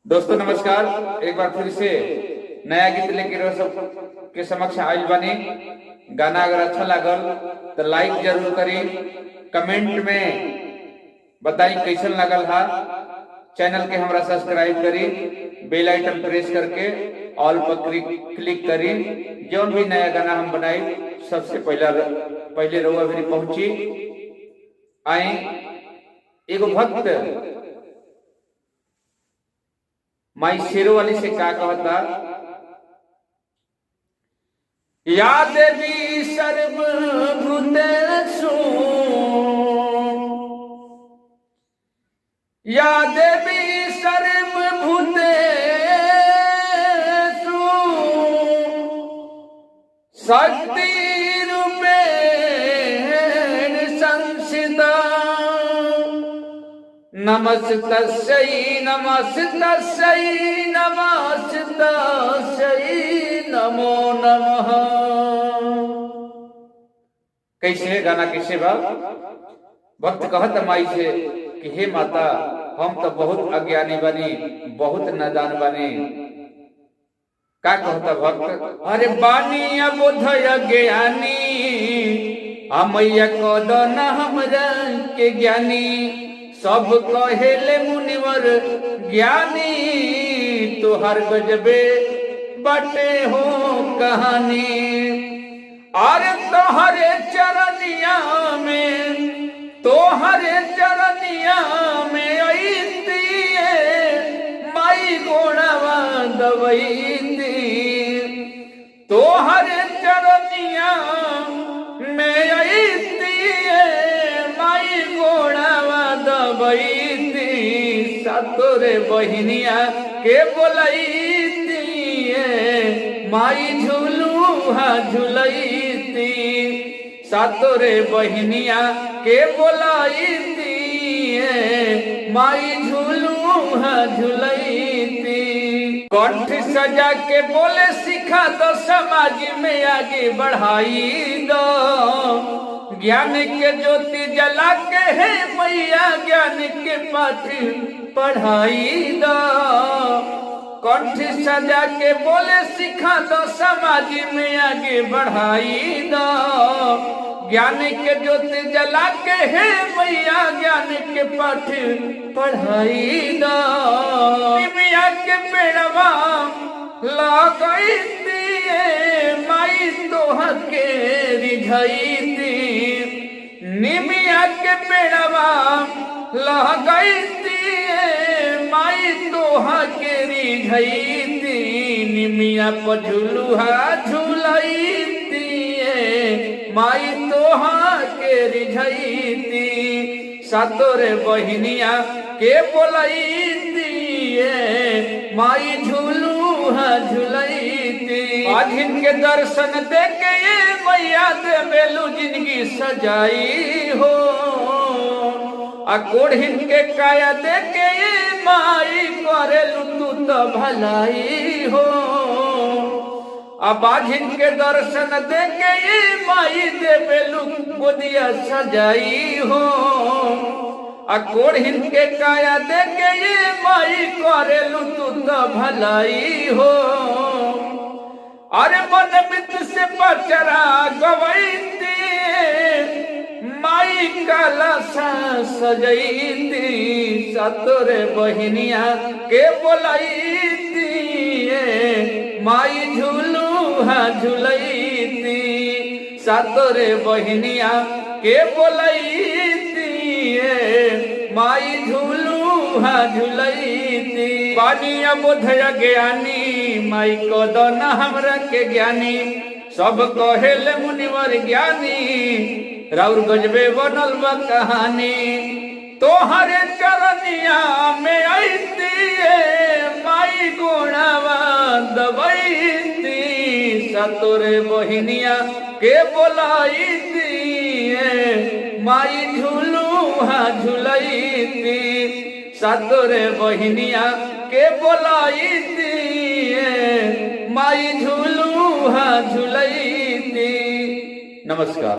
दोस्तों नमस्कार। एक बार फिर से नया गीत लेकर सब के समक्ष आइल बनी। गाना अगर अच्छा लागल तो लाइक जरूर करी, कमेंट में बताई कैसन लागल हा। चैनल के हमरा सब्सक्राइब करी, बेल आइकन प्रेस करके ऑल पर क्लिक करी। जो भी नया गाना हम बनाई सबसे पहले रउआ भी पहुंची। आई एगो भक्त माई शेरो वाली से का कहता, या देवी सर्वभूतेषु, या देवी सर्वभूतेषु शक्तिरूपेण संस्थिता। नमस्तस्यै नमस्तस्यै नमस्तस्यै नमो नमः। कैसे गाना कैसे बा? भक्त कहत माई से कि हे माता, हम तो बहुत अज्ञानी बनी, बहुत नादान बनी। का कहता भक्त? अरे बानी अबोधय ज्ञानी, मैया कद न हमरा के ज्ञानी। सब कहेले मुनिवर ज्ञानी, तोहर गजबे बटे हो कहानी। अरे तोहरे चरनिया में, तोहरे चरनिया में अइतिए माई गोड़वा दवैती। तोहरे चरनिया में अइतिए माई गोड़वा दवैती। सतोरे बहिनिया के बोलैती माई झुलुहा झुलैती। सतोरे बहिनिया के बोलैती माई झुलुहा झुलैती। कंठ सजा के बोले सिखा दो, समाज में आगे बढ़ाई दो। ज्ञान के ज्योति जला के है मैया, ज्ञान के पाठ पढ़ाई दो। कंठ सजा के बोले सिखा दो, समाज में आगे बढ़ाई दो। ज्ञान के ज्योति जला के है मैया, ज्ञान के पाठ पढ़ाई दो। निमिया के पेड़वा लगैती माई तोहा के रिझैती। निमिया के पेड़वा लगैती माई तोहा के रिझैती। निमिया पर झुलुहा झुलैती माई तोहा के रिझैती। सतोरे बहिनिया के बोलैती माई झुलुहा झुलैती। आधिन के दर्शन देके ये मैया दे बेलू जिंदगी सजाई हो। कोढ़िन के काया देके ये माई करेलू तू तो भलाई हो। बाझिन के दर्शन देके ये माई दे बेलू गोदिया सजाई हो। कोढ़िन के काया देके ये माई करेलू तू तो भलाई हो। अरे मन मित से पचरा गवैती माई कलशा सजैती। सतोरे बहिनिया के बोलैती माई झुलुहा झुलैती। सतोरे बहिनिया के बोलैती माई झुलुहा झुलैती। बानिया बोधय ज्ञानी, माई कद न हमरा के ज्ञानी। सब कहेले मुनिवर ज्ञानी, राउर गजबे बनल बा कहानी। तोहरे चरनिया में अइती माई गोड़वा दवैती। सतोरे बहिनिया के बोलैती माई झुलुहा झुलैती। सतोरे बहिनिया के बोलैती माई झुलुहा झुलैती। नमस्कार।